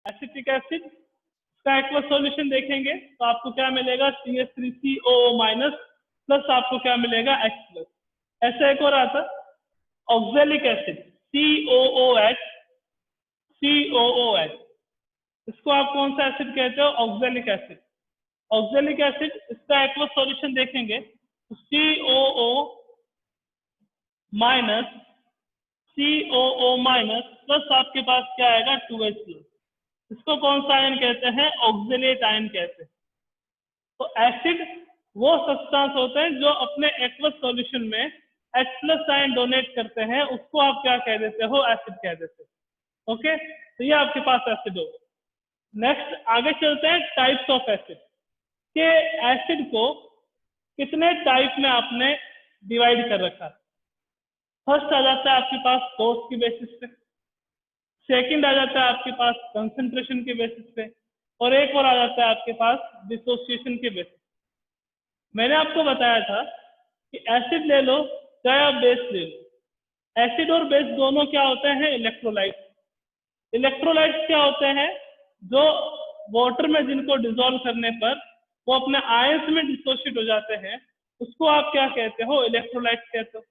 Acetic acid का aqueous solution देखेंगे तो आपको क्या मिलेगा, CH3COO माइनस प्लस आपको क्या मिलेगा, H प्लस। ऐसा एक और आता ऑक्जेलिक एसिड COOH, इसको आप कौन सा एसिड कहते हो, ऑक्जेलिक एसिड। ऑक्जेलिक एसिड इसका एक्वस सॉल्यूशन देखेंगे तो COO माइनस प्लस आपके पास क्या आएगा, 2H प्लस। इसको कौन सा आयन कहते हैं, ऑक्जेलेट आयन कहते हैं। तो एसिड वो सब्सटेंस होते हैं जो अपने एक्वस सॉल्यूशन में H प्लस आयन डोनेट करते हैं, उसको आप क्या कह देते हो, एसिड कह देते हो। ओके, तो ये आपके पास एसिड होगा। नेक्स्ट आगे चलते हैं टाइप्स ऑफ एसिड के। एसिड को कितने टाइप में आपने डिवाइड कर रखा है। फर्स्ट आ जाता है आपके पास सोर्स की बेसिस पे, सेकंड आ जाता है आपके पास कंसंट्रेशन के बेसिस पे, और एक और आ जाता है आपके पास डिसोसिएशन के बेसिस। मैंने आपको बताया था कि एसिड ले लो चाहे आप बेस ले लो, एसिड और बेस दोनों क्या होते हैं, इलेक्ट्रोलाइट। इलेक्ट्रोलाइट्स क्या होते हैं, जो वाटर में जिनको डिसॉल्व करने पर वो अपने आयंस में डिसोशिएट हो जाते हैं, उसको आप क्या कहते हो, इलेक्ट्रोलाइट्स कहते हो।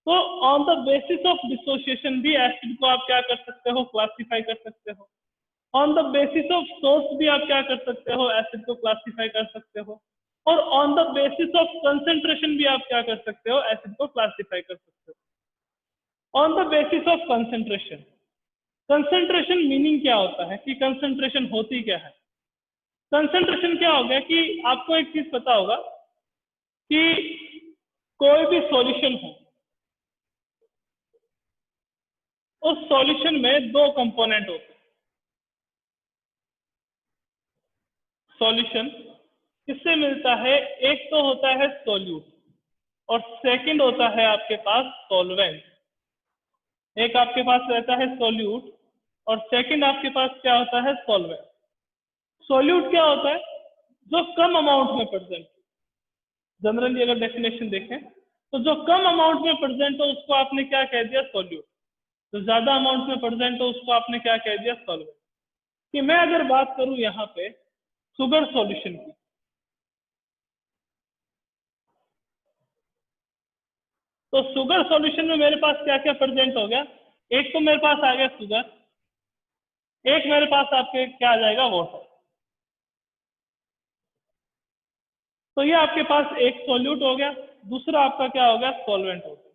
तो on the basis of dissociation भी एसिड को आप क्या कर सकते हो, क्लासिफाई कर सकते हो। On the basis of source भी आप क्या कर सकते हो, एसिड को क्लासिफाई कर सकते हो। और on the basis of concentration भी आप क्या कर सकते हो, एसिड को क्लासिफाई कर सकते हो। On the basis of concentration, concentration meaning क्या होता है, कि कंसंट्रेशन होती क्या है। कंसंट्रेशन क्या हो गया कि आपको एक चीज पता होगा कि कोई भी सॉल्यूशन हो, उस सॉल्यूशन में दो कंपोनेंट होते हैं। सॉल्यूशन किससे मिलता है, एक तो होता है सॉल्यूट और सेकंड होता है आपके पास सॉल्वेंट। एक आपके पास रहता है सॉल्यूट और सेकंड आपके पास क्या होता है, सॉल्वेंट। सॉल्यूट क्या होता है, जो कम अमाउंट में प्रेजेंट। जनरली अगर डेफिनेशन देखें तो जो कम अमाउंट में प्रेजेंट हो उसको आपने क्या कह दिया, सॉल्यूट। जो ज्यादा अमाउंट में प्रेजेंट हो उसको आपने क्या कह दिया, सॉल्वेंट। कि मैं अगर बात करूं यहाँ पे शुगर सॉल्यूशन की, तो शुगर सॉल्यूशन में मेरे पास क्या क्या प्रेजेंट हो गया, एक तो मेरे पास आ गया शुगर, एक मेरे पास आपके क्या आ जाएगा, वाटर। तो ये आपके पास एक सॉल्यूट हो गया, दूसरा आपका क्या हो गया, सॉल्वेंट हो गया।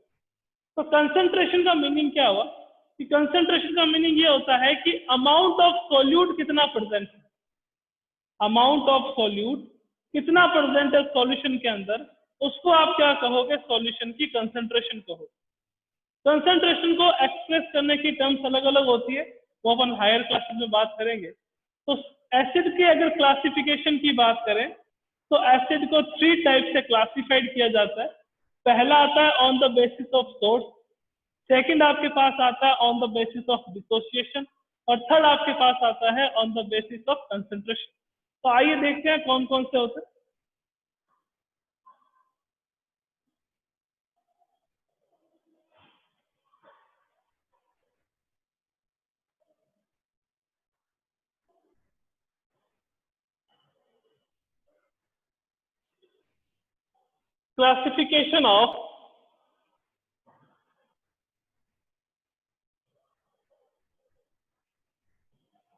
तो कंसंट्रेशन का मीनिंग क्या हुआ, कि कंसंट्रेशन का मीनिंग ये होता है कि अमाउंट ऑफ सॉल्यूट कितना प्रेजेंट है। अमाउंट ऑफ सॉल्यूट कितना प्रेजेंट है सॉल्यूशन के अंदर, उसको आप क्या कहोगे, सॉल्यूशन की कंसंट्रेशन कहोगे। कंसंट्रेशन को एक्सप्रेस करने की टर्म्स अलग अलग होती है, वो अपन हायर क्लासेस में बात करेंगे। तो एसिड की अगर क्लासिफिकेशन की बात करें तो एसिड को 3 टाइप से क्लासिफाइड किया जाता है। पहला आता है on the basis of source, second आपके पास आता है on the basis of dissociation, और थर्ड आपके पास आता है on the basis of concentration. तो आइए देखते हैं कौन कौन से होते हैं। क्लासिफिकेशन ऑफ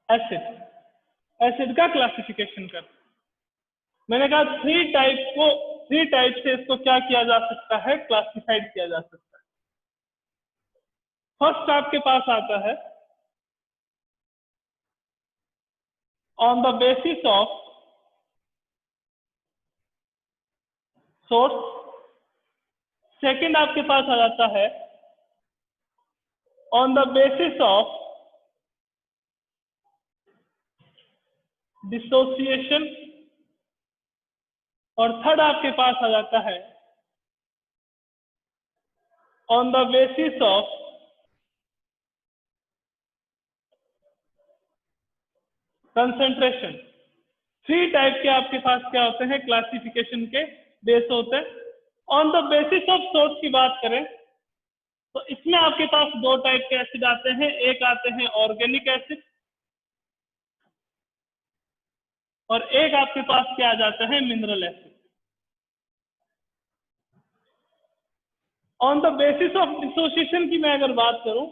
एसिड, एसिड का क्लासिफिकेशन कर, मैंने कहा 3 टाइप से इसको क्या किया जा सकता है, क्लासिफाइड किया जा सकता है। फर्स्ट आपके पास आता है on the basis of source, second आपके पास आ जाता है on the basis of dissociation, और थर्ड आपके पास आ जाता है on the basis of concentration. 3 type के आपके पास क्या होते हैं, क्लासिफिकेशन के बेस होते हैं। On the basis of source की बात करें तो इसमें आपके पास 2 टाइप के एसिड आते हैं, एक आते हैं ऑर्गेनिक एसिड और एक आपके पास क्या आ जाता है, mineral acid. On the basis of dissociation की मैं अगर बात करूं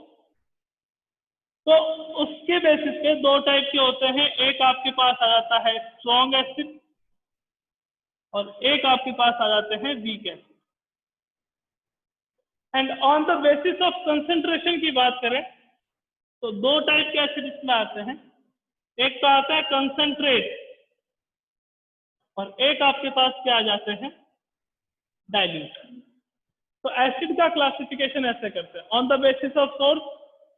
तो उसके बेसिस पे दो टाइप के होते हैं, एक आपके पास आ जाता है स्ट्रॉन्ग एसिड और एक आपके पास आ जाते हैं weak acid. And on the basis of concentration की बात करें तो दो टाइप के एसिड इसमें आते हैं, एक तो आता है कंसेंट्रेट और एक आपके पास क्या आ जाते हैं, डाइल्यूट। तो एसिड का क्लासिफिकेशन ऐसे करते हैं, on the basis of source,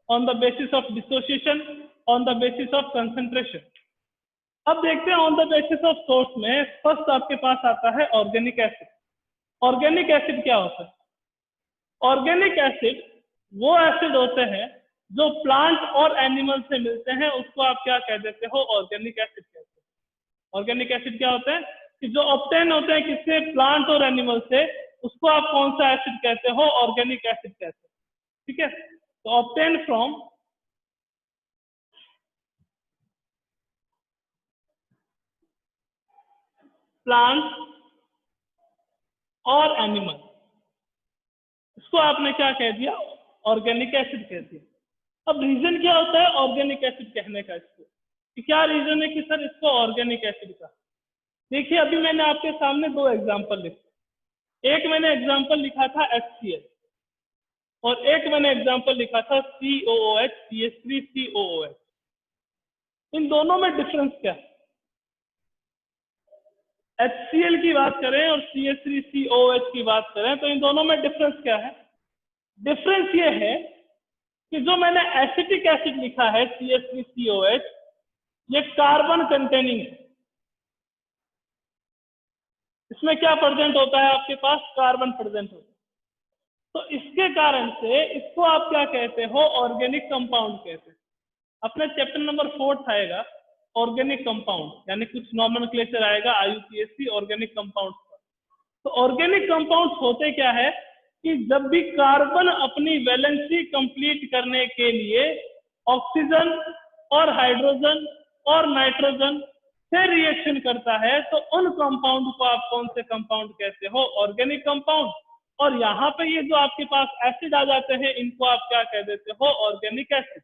on the basis of dissociation, on the basis of concentration. अब देखते हैं on the basis of source में फर्स्ट आपके पास आता है ऑर्गेनिक एसिड। ऑर्गेनिक एसिड क्या होता है? ऑर्गेनिक एसिड वो एसिड होते हैं जो प्लांट और एनिमल से मिलते हैं, उसको आप क्या कह देते हो, ऑर्गेनिक एसिड कहते हैं। ऑर्गेनिक एसिड क्या होते हैं कि जो ऑब्टेन होते हैं किससे, प्लांट और एनिमल से, उसको आप कौन सा एसिड कहते हो, ऑर्गेनिक एसिड कहते हैं। ठीक है, तो ऑब्टेन फ्रॉम प्लांट और एनिमल, इसको आपने क्या कह दिया, ऑर्गेनिक एसिड कह दिया। अब रीजन क्या होता है ऑर्गेनिक एसिड कहने का, इसको कि क्या रीजन है कि सर इसको ऑर्गेनिक एसिड का? देखिए अभी मैंने आपके सामने दो एग्जांपल लिखे, एक मैंने एग्जांपल लिखा था HCl और एक मैंने एग्जांपल लिखा था COOH CH3COOH। इन दोनों में डिफरेंस क्या है? HCl की बात करें और CH3COOH की बात करें तो इन दोनों में डिफरेंस क्या है? डिफरेंस ये है कि जो मैंने एसिटिक एसिड लिखा है CH3COH, ये कार्बन कंटेनिंग है। इसमें क्या प्रेजेंट होता है आपके पास, कार्बन प्रेजेंट होता है। तो इसके कारण से इसको आप क्या कहते हो, ऑर्गेनिक कंपाउंड कहते हैं। अपने चैप्टर नंबर 4 आएगा ऑर्गेनिक कंपाउंड, यानी कुछ नॉमेनक्लेचर आएगा IUPAC ऑर्गेनिक कंपाउंड का। तो ऑर्गेनिक कंपाउंड होते क्या है कि जब भी कार्बन अपनी वैलेंसी कंप्लीट करने के लिए ऑक्सीजन और हाइड्रोजन और नाइट्रोजन से रिएक्शन करता है तो उन कंपाउंड को आप कौन से कंपाउंड कहते हो, ऑर्गेनिक कंपाउंड। और यहाँ पे ये जो आपके पास एसिड आ जाते हैं इनको आप क्या कह देते हो, ऑर्गेनिक एसिड।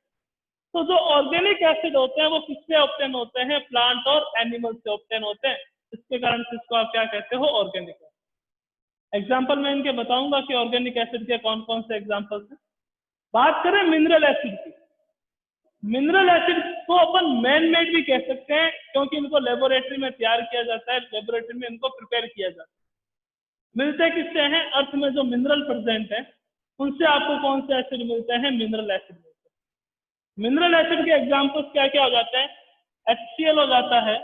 तो जो ऑर्गेनिक एसिड होते हैं वो किससे ऑब्टेन होते हैं, प्लांट और एनिमल से ऑब्टेन होते हैं। इसके कारण से इसको आप क्या कहते हो, ऑर्गेनिक एसिड। एग्जाम्पल मैं इनके बताऊंगा कि ऑर्गेनिक एसिड के कौन कौन से एग्जाम्पल्स हैं। बात करें मिनरल एसिड की, मिनरल एसिड को अपन मैन मेड भी कह सकते हैं क्योंकि इनको लेबोरेटरी में तैयार किया जाता है, लेबोरेटरी में इनको प्रिपेयर किया जाता है। मिलते किससे हैं, अर्थ में जो मिनरल प्रेजेंट है उनसे आपको कौन से एसिड मिलते हैं, मिनरल एसिड मिलते हैं। मिनरल एसिड के एग्जाम्पल्स क्या क्या हो जाते हैं, HCl हो जाता है,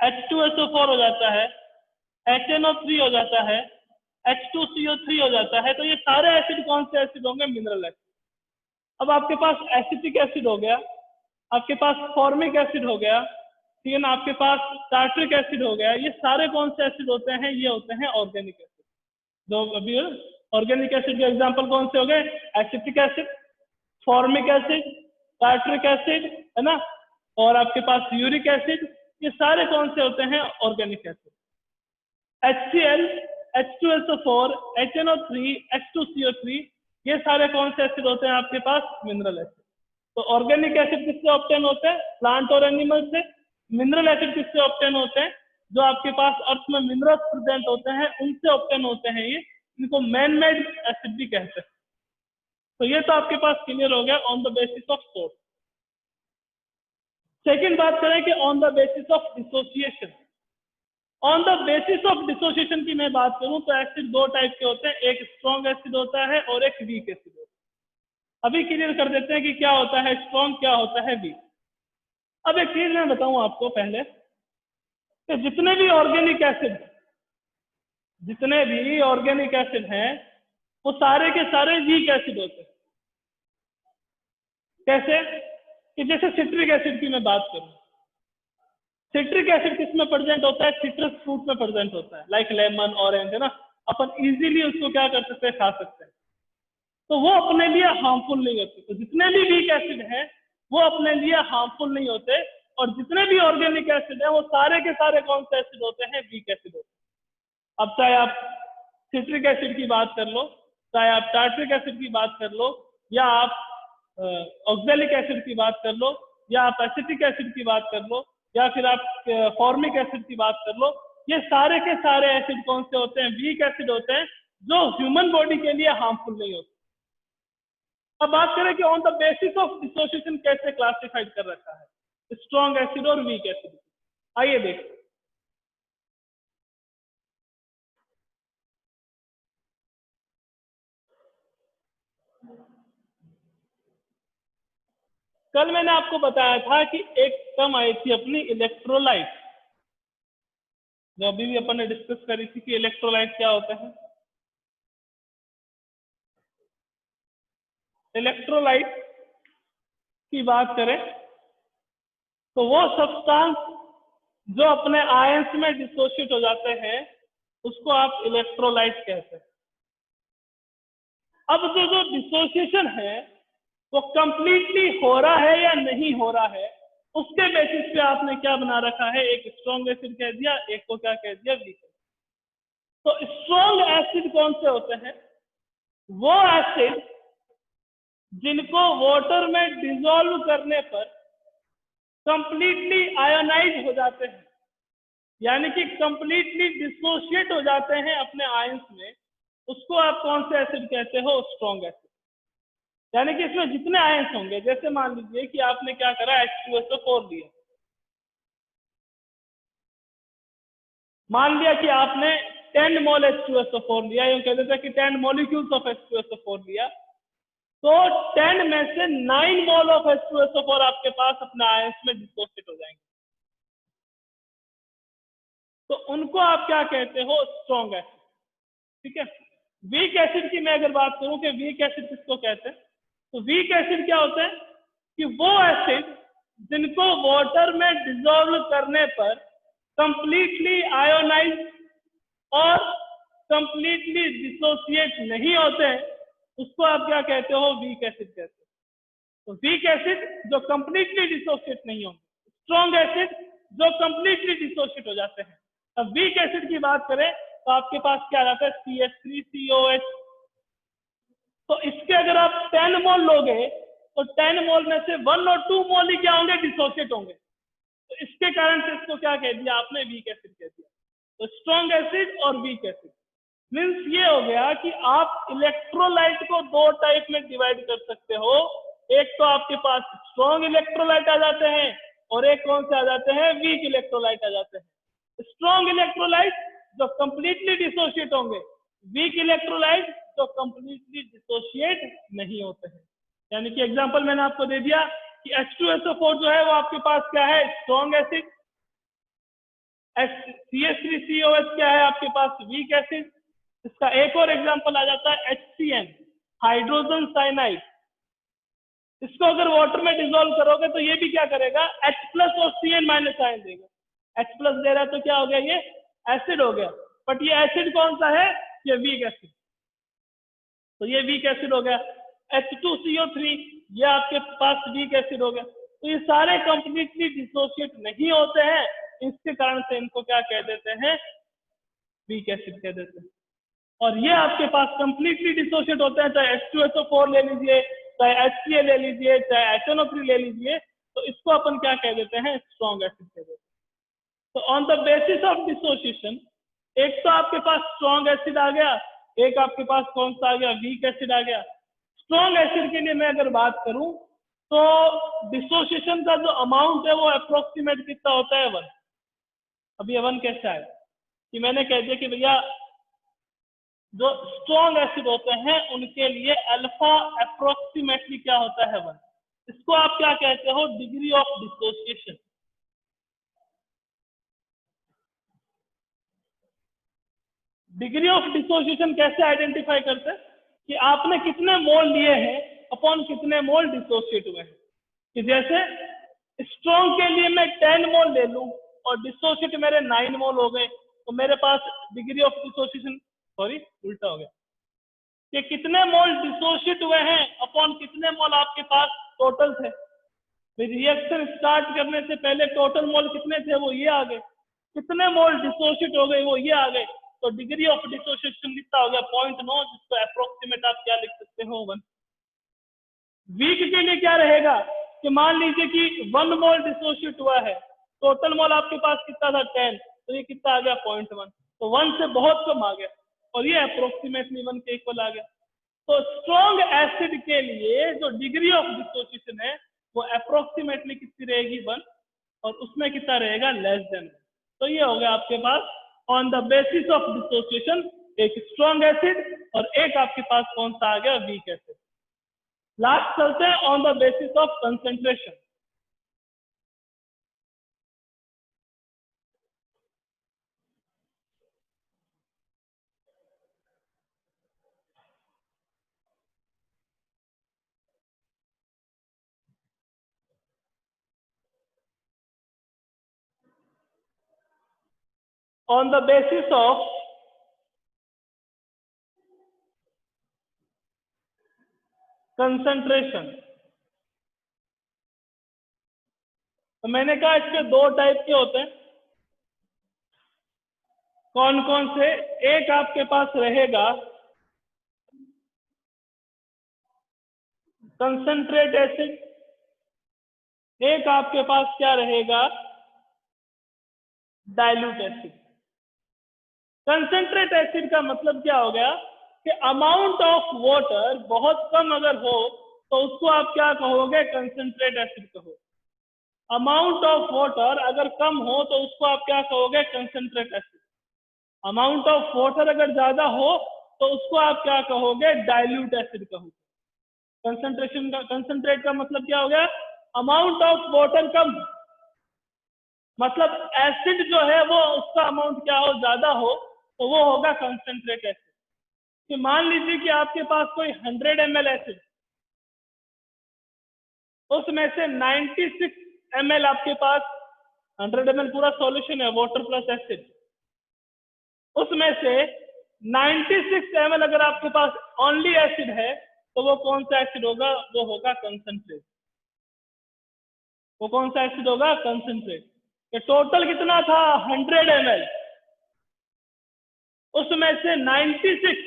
H2SO4 हो जाता है, HNO3 हो जाता है, H2CO3 हो जाता है। तो ये सारे एसिड कौन से एसिड होंगे, मिनरल एसिड। अब आपके पास एसिटिक एसिड हो गया, आपके पास फॉर्मिक एसिड हो गया, ठीक है ना, आपके पास टार्ट्रिक एसिड हो गया, ये सारे कौन से एसिड होते हैं, ये होते हैं ऑर्गेनिक एसिड। जो अभी ऑर्गेनिक एसिड के एग्जांपल कौन से हो गए, acetic acid, formic acid, tartaric acid, है ना, और आपके पास यूरिक एसिड, ये सारे कौन से होते हैं, organic acid. HCl, H2SO4, HNO3, H2CO3, ये सारे कौन से एसिड होते हैं आपके पास, मिनरल एसिड। तो ऑर्गेनिक एसिड किससे ऑब्टेन होते हैं, प्लांट और एनिमल से। मिनरल एसिड किससे ऑब्टेन होते हैं, जो आपके पास अर्थ में मिनरल्स प्रेजेंट होते हैं उनसे ऑब्टेन होते हैं। ये इनको मैन मेड एसिड भी कहते हैं। तो ये तो आपके पास क्लियर हो गया on the basis of source. Second बात करें कि on the basis of dissociation. On the basis of dissociation की मैं बात करूं तो एसिड दो टाइप के होते हैं, एक स्ट्रॉन्ग एसिड होता है और एक वीक एसिड होता है। अभी क्लियर कर देते हैं कि क्या होता है स्ट्रॉन्ग, क्या होता है वीक। अब एक चीज मैं बताऊं आपको पहले कि जितने भी ऑर्गेनिक एसिड हैं वो सारे के सारे वीक एसिड होते हैं। कैसे कि जैसे सिट्रिक एसिड की मैं बात करूं, सिट्रिक एसिड किस में प्रेजेंट होता है, सिट्रस फ्रूट में प्रेजेंट होता है, लाइक लेमन, ऑरेंज, है ना। अपन इजीली उसको क्या कर सकते हैं, खा सकते हैं। तो वो अपने लिए हार्मफुल नहीं होते। तो जितने भी वीक एसिड हैं वो अपने लिए हार्मफुल नहीं होते और जितने भी ऑर्गेनिक एसिड है वो सारे के सारे कौन से एसिड होते हैं? वीक एसिड होते हैं। अब चाहे आप सिट्रिक एसिड की बात कर लो, चाहे आप टार्ट्रिक एसिड की बात कर लो, या आप ऑक्जेलिक एसिड की बात कर लो, या आप एसिटिक एसिड की बात कर लो, या फिर आप फॉर्मिक एसिड की बात कर लो, ये सारे के सारे एसिड कौन से होते हैं? वीक एसिड होते हैं, जो ह्यूमन बॉडी के लिए हार्मफुल नहीं होते। अब बात करें कि on the basis of dissociation कैसे क्लासिफाइड कर रखा है स्ट्रॉन्ग एसिड और वीक एसिड। आइए देखते। कल मैंने आपको बताया था कि एक टर्म आई थी अपनी इलेक्ट्रोलाइट, जो अभी भी अपन ने डिस्कस करी थी कि इलेक्ट्रोलाइट क्या होता है। इलेक्ट्रोलाइट की बात करें तो वो सब्सटेंस जो अपने आयंस में डिसोशिएट हो जाते हैं उसको आप इलेक्ट्रोलाइट कहते हैं। अब जो डिसोसिएशन है वो कंप्लीटली हो रहा है या नहीं हो रहा है, उसके बेसिस पे आपने क्या बना रखा है? एक स्ट्रॉन्ग एसिड कह दिया, एक को क्या कह दिया? वीक। तो स्ट्रॉन्ग एसिड कौन से होते हैं? वो एसिड जिनको वाटर में डिसॉल्व करने पर कंप्लीटली आयोनाइज हो जाते हैं, यानी कि कंप्लीटली डिसोशिएट हो जाते हैं अपने आयंस में, उसको आप कौन से एसिड कहते हो? Strong acid. यानी कि इसमें जितने आयंस होंगे, जैसे मान लीजिए कि आपने क्या करा, H2SO4 लिया, मान लिया कि आपने 10 मोल H2SO4 लिया, यूं कह देते हैं कि 10 मॉलिक्यूल्स ऑफ H2SO4 लिया, तो 10 में से 9 मोल ऑफ H2SO4 आपके पास अपने आयंस में डिसोसिएट हो जाएंगे। तो उनको आप क्या कहते हो? Strong acid. ठीक है। वीक एसिड की मैं अगर बात करूं कि वीक एसिड किसको कहते हैं, तो वीक एसिड क्या होते हैं कि वो एसिड जिनको वाटर में डिसॉल्व करने पर कंप्लीटली आयोनाइज और कंप्लीटली डिसोसिएट नहीं होते हैं, उसको आप क्या कहते हो? वीक एसिड कहते हैं। तो वीक एसिड जो कंप्लीटली डिसोसिएट नहीं होंगे, स्ट्रॉन्ग एसिड जो कंप्लीटली डिसोसिएट हो जाते हैं। अब वीक एसिड की बात करें तो आपके पास क्या आ जाता है? CH3COH। तो इसके अगर आप 10 मोल लोगे तो 10 मोल में से 1 और 2 मोल ही क्या होंगे? डिसोसिएट होंगे। तो इसके कारण से इसको क्या कह दिया आपने? वीक एसिड कह दिया। तो स्ट्रॉन्ग एसिड और वीक एसिड मीन्स ये हो गया कि आप इलेक्ट्रोलाइट को दो टाइप में डिवाइड कर सकते हो। एक तो आपके पास स्ट्रॉन्ग इलेक्ट्रोलाइट आ जाते हैं और एक कौन से आ जाते हैं? वीक इलेक्ट्रोलाइट आ जाते हैं। स्ट्रॉन्ग इलेक्ट्रोलाइट जो कंप्लीटली डिसोशिएट होंगे, वीक इलेक्ट्रोलाइट जो कंप्लीटली डिसोशिएट नहीं होते हैं। यानी कि एग्जांपल मैंने आपको दे दिया कि H2SO4 जो है वो आपके पास क्या है? Strong acid. CH3COH क्या है आपके पास? Weak acid. इसका एक और एग्जांपल आ जाता है HCN, हाइड्रोजन साइनाइड। इसको अगर वाटर में डिसॉल्व करोगे तो ये भी क्या करेगा? H+ और CN- आयन देगा। H+ दे रहा है तो क्या हो गया? ये एसिड हो गया। बट ये एसिड कौन सा है? ये वीक एसिड। तो ये वीक एसिड हो गया। H2CO3 ये आपके पास वीक एसिड हो गया। तो ये सारे कंप्लीटली डिसोशिएट नहीं होते हैं, इसके कारण से इनको क्या कह देते हैं? वीक एसिड कह देते हैं। और ये आपके पास कंप्लीटली डिसोशिएट होते हैं, चाहे H2SO4 ले लीजिए, चाहे HCl ले लीजिए, चाहे HNO3 ले लीजिए, तो इसको अपन क्या कह देते हैं? स्ट्रॉन्ग एसिड कह देते हैं। तो on the basis of dissociation एक तो आपके पास स्ट्रॉन्ग एसिड आ गया, एक आपके पास कौन सा आ गया? वीक एसिड आ गया। स्ट्रॉन्ग एसिड के लिए मैं अगर बात करूं तो डिसोसिएशन का जो अमाउंट है वो अप्रोक्सीमेट कितना होता है? 1। अब ये 1 कैसे आया? कि मैंने कह दिया कि भैया जो स्ट्रॉन्ग एसिड होते हैं उनके लिए अल्फा अप्रोक्सीमेटली क्या होता है? 1। इसको आप क्या कहते हो? Degree of dissociation. Degree of dissociation कैसे आइडेंटिफाई करते हैं? कि आपने कितने मोल लिए हैं अपॉन कितने मोल डिसोसिएट हुए हैं। कि जैसे स्ट्रॉन्ग के लिए मैं 10 मोल ले लूं और डिसोसिएट मेरे 9 मोल हो गए, तो मेरे पास डिग्री ऑफ डिसोसिएशन, सॉरी उल्टा हो गया, कि कितने मोल डिसोशिएट हुए हैं अपॉन कितने मोल आपके पास टोटल थे। रिएक्शन स्टार्ट करने से पहले टोटल मोल कितने थे, वो ये आ गए। कितने मोल डिसोशिएट हो गए, वो ये आ गए। तो डिग्री ऑफ डिसोसिएशन कितना हो गया, 0.9, जिसको अप्रोक्सीमेट आप क्या लिख सकते हो, 1। वीक के लिए क्या रहेगा कि मान लीजिए कि 1 मोल डिसोशिएट हुआ है, टोटल मोल आपके पास कितना था 10, तो ये कितना आ गया 0.1, तो 1 से बहुत कम आ गया, और ये अप्रोक्सीमेटली 1 के इक्वल आ गया। तो स्ट्रॉन्ग एसिड के लिए जो डिग्री ऑफ डिसोसिएशन है वो अप्रोक्सीमेटली कितनी रहेगी, 1, और उसमें कितना रहेगा, लेस देन। तो ये हो गया आपके pass on the basis of dissociation, एक स्ट्रॉन्ग एसिड और एक आपके पास कौन सा आ गया, वीक एसिड। लास्ट चलते हैं on the basis of concentration. On the basis of concentration, तो मैंने कहा इसके दो टाइप के होते हैं। कौन कौन से, एक आपके पास रहेगा कंसंट्रेट एसिड, एक आपके पास क्या रहेगा, डाइल्यूट एसिड। कंसंट्रेट एसिड का मतलब क्या हो गया कि अमाउंट ऑफ वाटर बहुत कम अगर हो तो उसको आप क्या कहोगे, कंसंट्रेट एसिड कहो। अमाउंट ऑफ वाटर अगर कम हो तो उसको आप क्या कहोगे, concentrate acid. Amount of water अगर ज्यादा हो तो उसको आप क्या कहोगे, डाइल्यूट एसिड कहोगे। कंसंट्रेशन का, कंसंट्रेट का मतलब क्या हो गया, अमाउंट ऑफ वाटर कम, मतलब एसिड जो है वो उसका अमाउंट क्या हो, ज्यादा हो, तो वो होगा कंसंट्रेट एसिड। कि मान लीजिए कि आपके पास कोई 100 ml एसिड, उसमें से 96 ml आपके पास, 100 ml पूरा सॉल्यूशन है वाटर प्लस एसिड, उसमें से 96 ml अगर आपके पास ओनली एसिड है तो वो कौन सा एसिड होगा, वो होगा कंसंट्रेट। वो कौन सा एसिड होगा, कंसंट्रेट। ये टोटल कितना था, 100 ml, उसमें से 96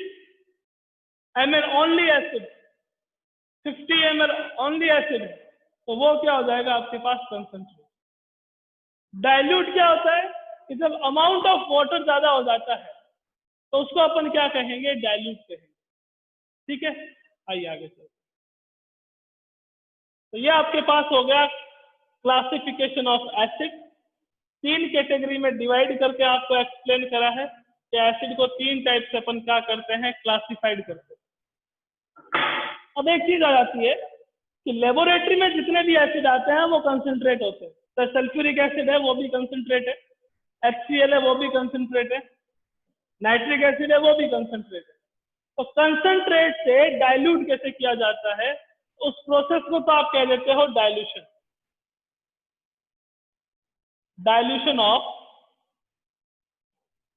ml only acid, 50 ml only acid, तो वो क्या हो जाएगा आपके पास, कंसंट्रेट। डाइल्यूट क्या होता है कि जब अमाउंट ऑफ वाटर ज्यादा हो जाता है तो उसको अपन क्या कहेंगे, डाइल्यूट कहेंगे। ठीक है, आइए आगे चलते। तो ये आपके पास हो गया क्लासिफिकेशन ऑफ एसिड। 3 कैटेगरी में डिवाइड करके आपको एक्सप्लेन करा है कि एसिड को 3 टाइप से अपन क्या करते हैं, क्लासिफाइड करते हैं। अब एक चीज आ जाती है कि लेबोरेटरी में जितने भी एसिड आते हैं वो कंसंट्रेट होते हैं। तो सल्फ्यूरिक एसिड है वो भी कंसंट्रेट है, HCl है वो भी कंसंट्रेट है, नाइट्रिक एसिड है वो भी कंसंट्रेट है। तो कंसंट्रेट से डाइल्यूट कैसे किया जाता है, उस प्रोसेस को तो आप कह देते हो डाइल्यूशन। डाइल्यूशन ऑफ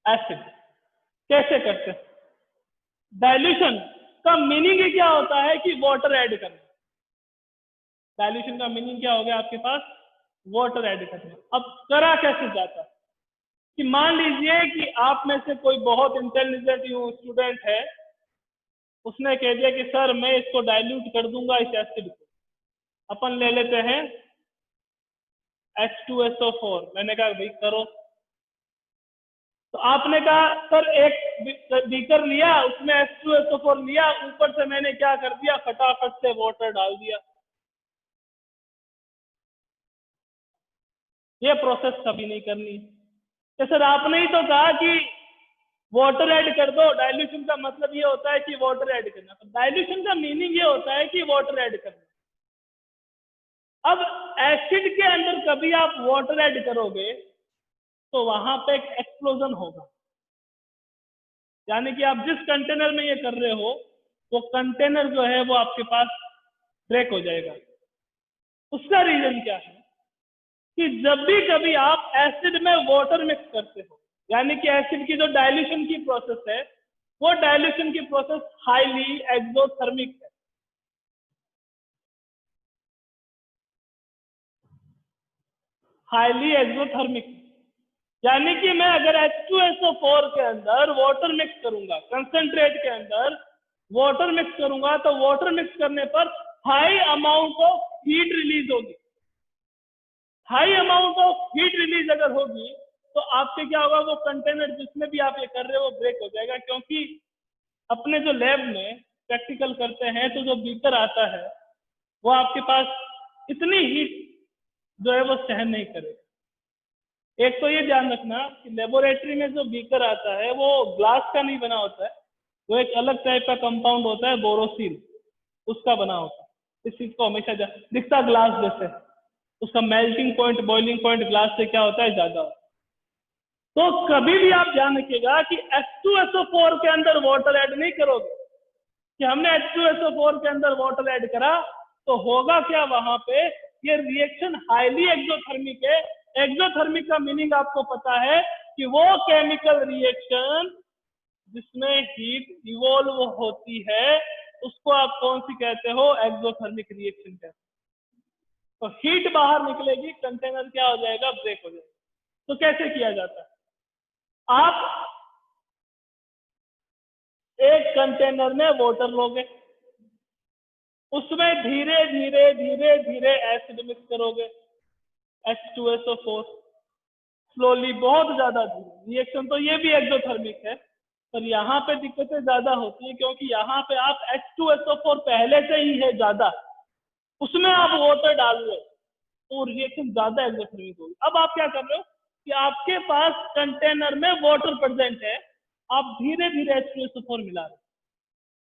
एसिड कैसे करते हैं, डाइल्यूशन का मीनिंग ही क्या होता है कि वाटर ऐड करना। डाइल्यूशन का मीनिंग क्या हो गया आपके पास, वाटर ऐड करना। अब करा कैसे जाता है कि मान लीजिए कि आप में से कोई बहुत इंटेलिजेंट स्टूडेंट है, उसने कह दिया कि सर मैं इसको डाइल्यूट कर दूंगा इस एसिड को। अपन ले लेते हैं H2SO4, मैंने कहा भाई करो। तो आपने कहा सर एक बीकर लिया, उसमें H2SO4 लिया, ऊपर से मैंने क्या कर दिया, फटाफट से वाटर डाल दिया। ये प्रोसेस कभी नहीं करनी। तो सर आपने ही तो कहा कि वाटर ऐड कर दो, डाइल्यूशन का मतलब ये होता है कि वाटर ऐड करना। तो डाइल्यूशन का मीनिंग ये होता है कि वाटर ऐड करना। अब एसिड के अंदर कभी आप वाटर ऐड करोगे तो वहां पे एक एक्सप्लोजन होगा, यानी कि आप जिस कंटेनर में ये कर रहे हो वो कंटेनर जो है वो आपके पास ब्रेक हो जाएगा। उसका रीजन क्या है कि जब भी कभी आप एसिड में वाटर मिक्स करते हो, यानी कि एसिड की जो डाइल्यूशन की प्रोसेस है वो डाइल्यूशन की प्रोसेस हाईली एक्सोथर्मिक है। हाईली एक्सोथर्मिक, यानी कि मैं अगर H2SO4 के अंदर वाटर मिक्स करूंगा, कंसंट्रेट के अंदर वाटर मिक्स करूंगा, तो वाटर मिक्स करने पर high amount of heat release होगी। High amount of heat release अगर होगी तो आपके क्या होगा, वो कंटेनर जिसमें भी आप ये कर रहे हो वो ब्रेक हो जाएगा। क्योंकि अपने जो लैब में प्रैक्टिकल करते हैं तो जो बीकर आता है वो आपके पास इतनी हीट जो है वो सहन नहीं करेगा। एक तो ये ध्यान रखना कि लेबोरेटरी में जो बीकर आता है वो ग्लास का नहीं बना होता है, वो एक अलग टाइप का कंपाउंड होता है, बोरोसिल, उसका बना होता है। इस चीज को हमेशा दिखता ग्लास जैसे, उसका melting point, boiling point glass से क्या होता है, ज्यादा होता है। तो कभी भी आप ध्यान रखिएगा कि H2SO4 के अंदर वाटर ऐड नहीं करोगे, कि हमने H2SO4 के अंदर वाटर ऐड करा तो होगा क्या वहां पे, ये रिएक्शन हाईली एक्सोथर्मिक है। एक्सोथर्मिक का मीनिंग आपको पता है कि वो केमिकल रिएक्शन जिसमें हीट इवॉल्व होती है उसको आप कौन सी कहते हो, एक्सोथर्मिक रिएक्शन कहते हो। तो हीट बाहर निकलेगी, कंटेनर क्या हो जाएगा, ब्रेक हो जाएगा। तो कैसे किया जाता है, आप एक कंटेनर में वाटर लोगे, उसमें धीरे धीरे धीरे धीरे एसिड मिक्स करोगे, H2SO4, स्लोली, बहुत ज्यादा धीरे। रिएक्शन तो ये भी एक्सोथर्मिक है, पर यहाँ पे दिक्कतें ज्यादा होती है क्योंकि यहाँ पे आप H2SO4 पहले से ही है ज्यादा, उसमें आप वाटर डाल रहे हो तो रिएक्शन ज्यादा एक्सोथर्मिक होगी। अब आप क्या कर रहे हो कि आपके पास कंटेनर में वाटर प्रेजेंट है, आप धीरे धीरे H2SO4 मिला रहे हो,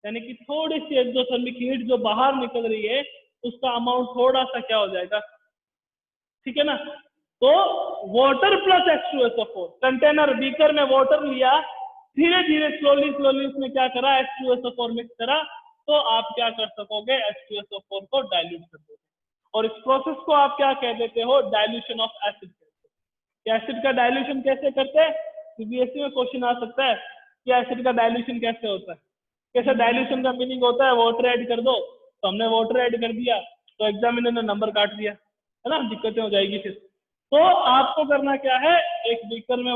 यानी कि थोड़ी सी एक्सोथर्मिक हीट जो बाहर निकल रही है उसका अमाउंट थोड़ा सा क्या हो जाएगा, ठीक है ना। तो water plus H2SO4, container beaker में वाटर लिया, धीरे धीरे स्लोली स्लोली उसमें क्या करा, H2SO4 मिक्स करा, तो आप क्या कर सकोगे, H2SO4 को डाइल्यूट कर दोगे। और इस प्रोसेस को आप क्या कह देते हो, डाइल्यूशन ऑफ एसिड। एसिड का डाइल्यूशन कैसे करते हैं, सीबीएसई में क्वेश्चन आ सकता है कि एसिड का डाइल्यूशन कैसे होता है। कैसे डाइल्यूशन का मीनिंग होता है, वाटर ऐड कर दो, तो हमने वाटर ऐड कर दिया तो एग्जामिनर ने नंबर काट दिया, है ना, दिक्कतें हो जाएगी फिर। तो आपको करना क्या है, एक बीकर में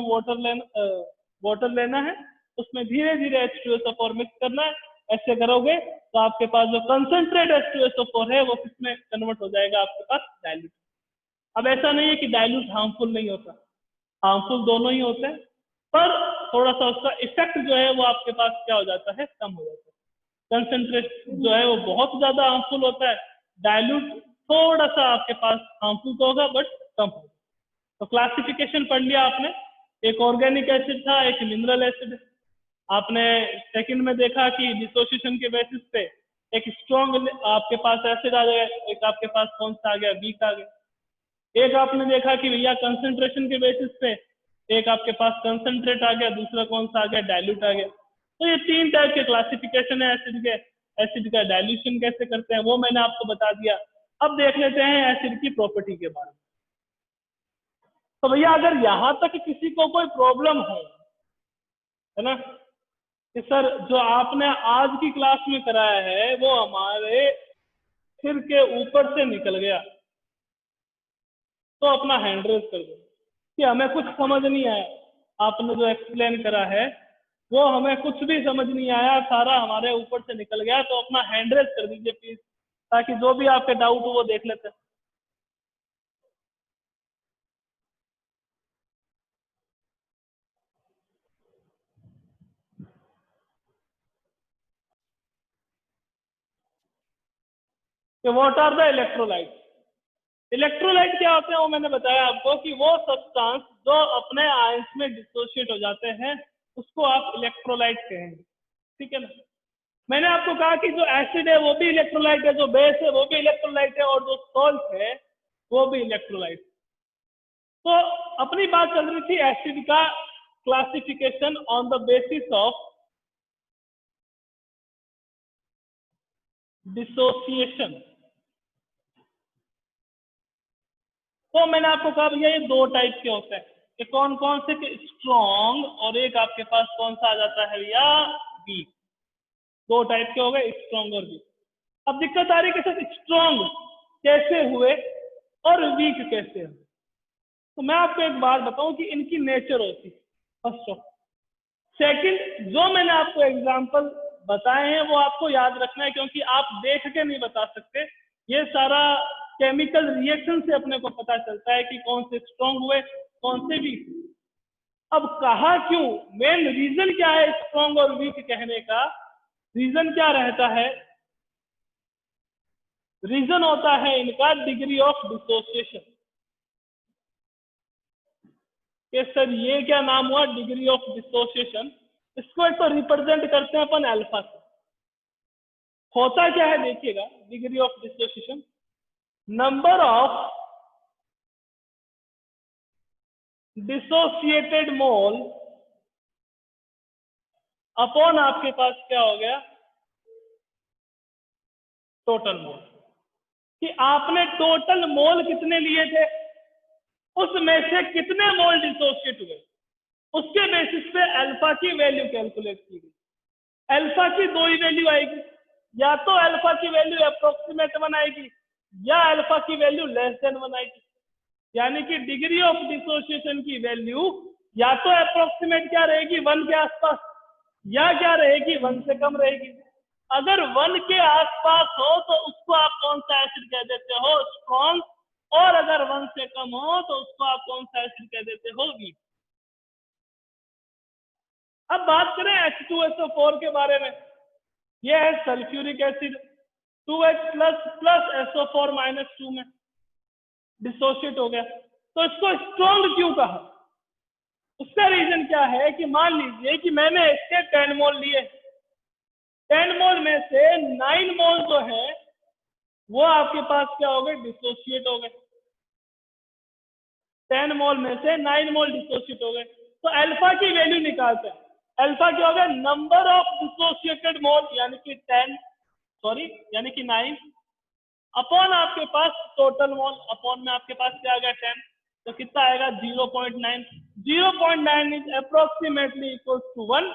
वाटर लेना है, उसमें धीरे धीरे H2SO4 मिक्स करना है। ऐसे करोगे तो आपके पास जो कंसंट्रेट H2SO4 है वो किसमें कन्वर्ट हो जाएगा, आपके पास डाइल्यूट। अब ऐसा नहीं है कि डाइल्यूट हार्मफुल नहीं होता, हार्मफुल दोनों ही होते हैं, पर थोड़ा सा उसका इफेक्ट जो है वो आपके पास क्या हो जाता है, कम हो जाता है। कंसंट्रेट जो है वो बहुत ज्यादा हार्मफुल होता है, डाइल्यूट थोड़ा सा आपके पास हार्मफुल तो होगा बट कम होगा। तो क्लासिफिकेशन पढ़ लिया आपने, एक ऑर्गेनिक एसिड था, एक मिनरल एसिड। आपने सेकंड में देखा कि डिसोसिएशन के बेसिस पे एक स्ट्रॉन्ग आपके पास एसिड आ गया, एक आपके पास कौन सा आ गया, वीक आ गया। एक आपने देखा कि भैया कंसंट्रेशन के बेसिस पे एक आपके पास कंसंट्रेट आ गया, दूसरा कौन सा आ गया, डाइल्यूट आ गया। तो ये तीन टाइप के क्लासिफिकेशन है एसिड के। एसिड का डाइल्यूशन कैसे करते हैं वो मैंने आपको बता दिया। अब देख लेते हैं एसिड की प्रॉपर्टी के बारे में। तो भैया अगर यहां तक किसी को कोई प्रॉब्लम है ना, कि सर जो आपने आज की क्लास में कराया है वो हमारे सिर के ऊपर से निकल गया, तो अपना हैंड रेज कर दो कि हमें कुछ समझ नहीं आया, आपने जो एक्सप्लेन करा है वो हमें कुछ भी समझ नहीं आया, सारा हमारे ऊपर से निकल गया, तो अपना हैंड रेज कर दीजिए प्लीज, ताकि जो भी आपके डाउट हो वो देख लेते हैं। कि what are the electrolyte. Electrolyte क्या होते हैं वो मैंने बताया आपको कि वो सब्सटेंस जो अपने आयंस में डिसोशिएट हो जाते हैं उसको आप इलेक्ट्रोलाइट कहेंगे, ठीक है ना। मैंने आपको कहा कि जो एसिड है वो भी इलेक्ट्रोलाइट है, जो बेस है वो भी इलेक्ट्रोलाइट है, और जो सॉल्ट है वो भी इलेक्ट्रोलाइट। तो अपनी बात चल रही थी एसिड का classification on the basis of dissociation. तो मैंने आपको कहा भैया ये दो टाइप के होते हैं, ये कौन कौन से, स्ट्रॉन्ग, और एक आपके पास कौन सा आ जाता है भैया, वीक। दो टाइप के हो गए, स्ट्रॉन्ग और वीक। अब दिक्कत आ रही है कि सर स्ट्रॉन्ग कैसे हुए और वीक कैसे हुए। तो मैं आपको एक बात बताऊं कि इनकी नेचर होती है फर्स्ट ऑफ। सेकंड, जो मैंने आपको एग्जांपल बताए हैं वो आपको याद रखना है, क्योंकि आप देख के नहीं बता सकते। ये सारा केमिकल रिएक्शन से अपने को पता चलता है कि कौन से स्ट्रॉन्ग हुए, कौन से वीक। अब कहा क्यों, मेन रीजन क्या है स्ट्रॉन्ग और वीक कहने का? रीजन क्या रहता है? रीजन होता है इनका डिग्री ऑफ डिसोसिएशन। कि सर ये क्या नाम हुआ, डिग्री ऑफ डिसोसिएशन? इसको एक तो रिप्रेजेंट करते हैं अपन अल्फा से। होता क्या है देखिएगा, degree of dissociation, number of dissociated mole upon आपके पास क्या हो गया, टोटल मोल। कि आपने टोटल मोल कितने लिए थे, उसमें से कितने मोल डिसोसिएट हुए, उसके बेसिस पे अल्फा की वैल्यू कैलकुलेट की गई। अल्फा की दो ही वैल्यू आएगी, या तो अल्फा की वैल्यू अप्रोक्सीमेट 1 आएगी या अल्फा की वैल्यू लेस देन 1 आएगी। यानी कि डिग्री ऑफ डिसोसिएशन की वैल्यू या तो अप्रोक्सीमेट क्या रहेगी 1 के आसपास, या क्या रहेगी 1 से कम रहेगी। अगर 1 के आसपास हो तो उसको आप कौन सा एसिड कह देते हो, स्ट्रॉन्ग। और अगर 1 से कम हो तो उसको आप कौन सा एसिड कह देते हो, वीक। अब बात करें H2SO4 के बारे में। यह है sulphuric acid, 2H plus SO4 -2 में डिसोशिएट हो गया। तो इसको स्ट्रॉन्ग क्यों कहा? उसका रीजन क्या है कि मान लीजिए कि मैंने इसके 10 मोल लिए, 10 मोल में से 9 मोल जो है वो आपके पास क्या हो गए, डिसोशिएट हो गए। 10 मोल में से 9 मोल डिसोशिएट हो गए। तो अल्फा की वैल्यू निकालते हैं। अल्फा क्या हो गया, नंबर ऑफ डिसोशिएटेड मोल यानी कि 10, सॉरी यानी कि 9, अपॉन आपके पास टोटल मोल, अपॉन में आपके पास क्या आ गया 10, तो कितना आएगा 0.9। 0.9 इज अप्रोक्सीमेटली इक्वल टू 1।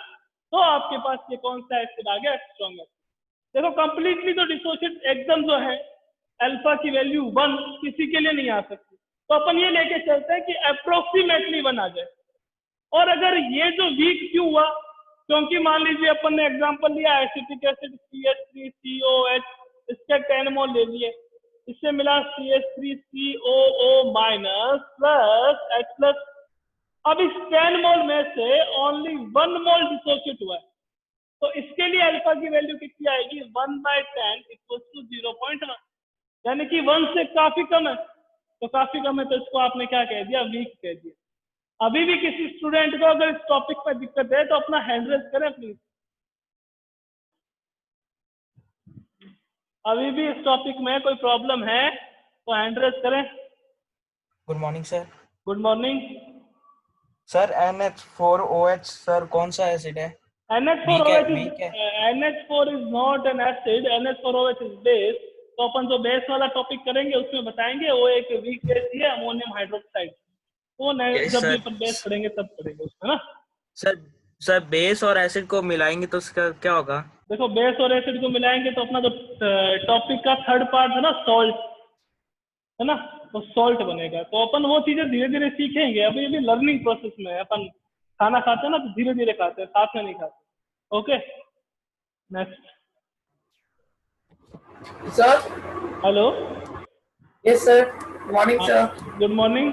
तो आपके पास ये कौन सा एसिड आ गया, स्ट्रॉन्ग एसिड। देखो कंप्लीटली तो डिसोशिएट एकदम जो है अल्फा की वैल्यू 1 किसी के लिए नहीं आ सकती, तो अपन ये लेके चलते हैं कि अप्रोक्सीमेटली 1 आ जाए। और अगर ये जो वीक क्यों हुआ, क्योंकि मान लीजिए अपन ने एग्जांपल लिया एसिटिक एसिड CH3COH, इसके 10 मोल ले लिए, इससे मिला CH3COO minus plus H plus. अब इस 10 मोल में से ओनली 1 मोल डिसोशिएट हुआ है, तो इसके लिए अल्फा की वैल्यू कितनी आएगी, 1/10 इक्वल टू 0.1, यानी कि 1 से काफी कम है। तो काफी कम है तो इसको आपने क्या कह दिया, वीक कह दिया। अभी भी किसी स्टूडेंट को अगर इस टॉपिक पर दिक्कत है तो अपना हैंड रेज करें प्लीज। अभी भी इस टॉपिक में कोई प्रॉब्लम है तो हैंड रेज करें। Good morning sir. Good morning sir NH4OH sir कौन सा एसिड है? NH4OH वीक है। NH4 is not an acid, NH4OH is base. तो अपन जो बेस वाला टॉपिक करेंगे उसमें बताएंगे, वो एक वीक बेस ही है, अमोनियम हाइड्रोक्साइड। वो जब भी सर अपन बेस पढ़ेंगे तब पढ़ेंगे उसमें ना। सर सर बेस और एसिड को मिलाएंगे तो उसका क्या होगा? देखो बेस और एसिड को मिलाएंगे तो अपना जो टॉपिक का थर्ड पार्ट है ना, सॉल्ट है ना, तो सॉल्ट बनेगा। तो अपन वो चीजें धीरे धीरे सीखेंगे, अभी अभी लर्निंग प्रोसेस में है। अपन खाना खाते हैं ना तो धीरे धीरे खाते हैं, साथ में नहीं खाते। Okay next. Sir. Hello. Yes sir, morning sir. Good morning.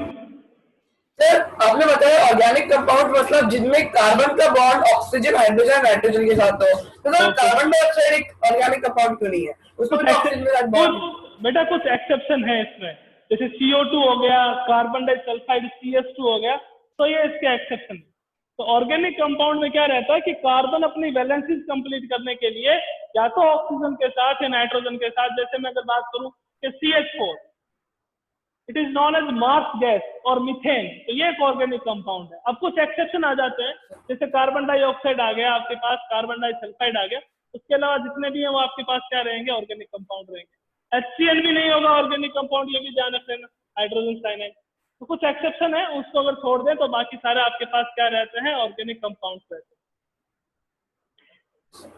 Sir आपने बताया ऑर्गेनिक कंपाउंड मतलब जिनमें कार्बन का बॉन्ड ऑक्सीजन हाइड्रोजन नाइट्रोजन के साथ हो, तो सर कार्बन डाइऑक्साइड एक ऑर्गेनिक कंपाउंड क्यों नहीं है? उसमें भी ऑक्सीजन के साथ बॉन्ड। बेटा कुछ एक्सेप्शन है इसमें, जैसे CO2 हो गया, कार्बन डाइसल्फाइड CH2 हो गया, तो ये इसके एक्सेप्शन है। तो ऑर्गेनिक कंपाउंड में क्या रहता है कि कार्बन अपनी वैलेंसीज कंप्लीट करने के लिए या तो ऑक्सीजन के साथ या नाइट्रोजन के साथ, जैसे मैं अगर बात करूं कि CH4 it is known as marsh gas और मीथेन, तो ये एक ऑर्गेनिक कंपाउंड है। अब कुछ एक्सेप्शन आ जाते हैं, जैसे कार्बन डाइऑक्साइड आ गया आपके पास, कार्बन डाइसल्फाइड आ गया, उसके अलावा जितने भी हैं वो आपके पास क्या रहेंगे, ऑर्गेनिक कंपाउंड रहेंगे। HCl भी नहीं होगा ऑर्गेनिक कंपाउंड, ये भी ध्यान रख लेना, हाइड्रोजन साइनाइड। तो कुछ एक्सेप्शन है, उसको अगर छोड़ दें तो बाकी सारे आपके पास क्या रहते हैं, ऑर्गेनिक कंपाउंड रहते हैं।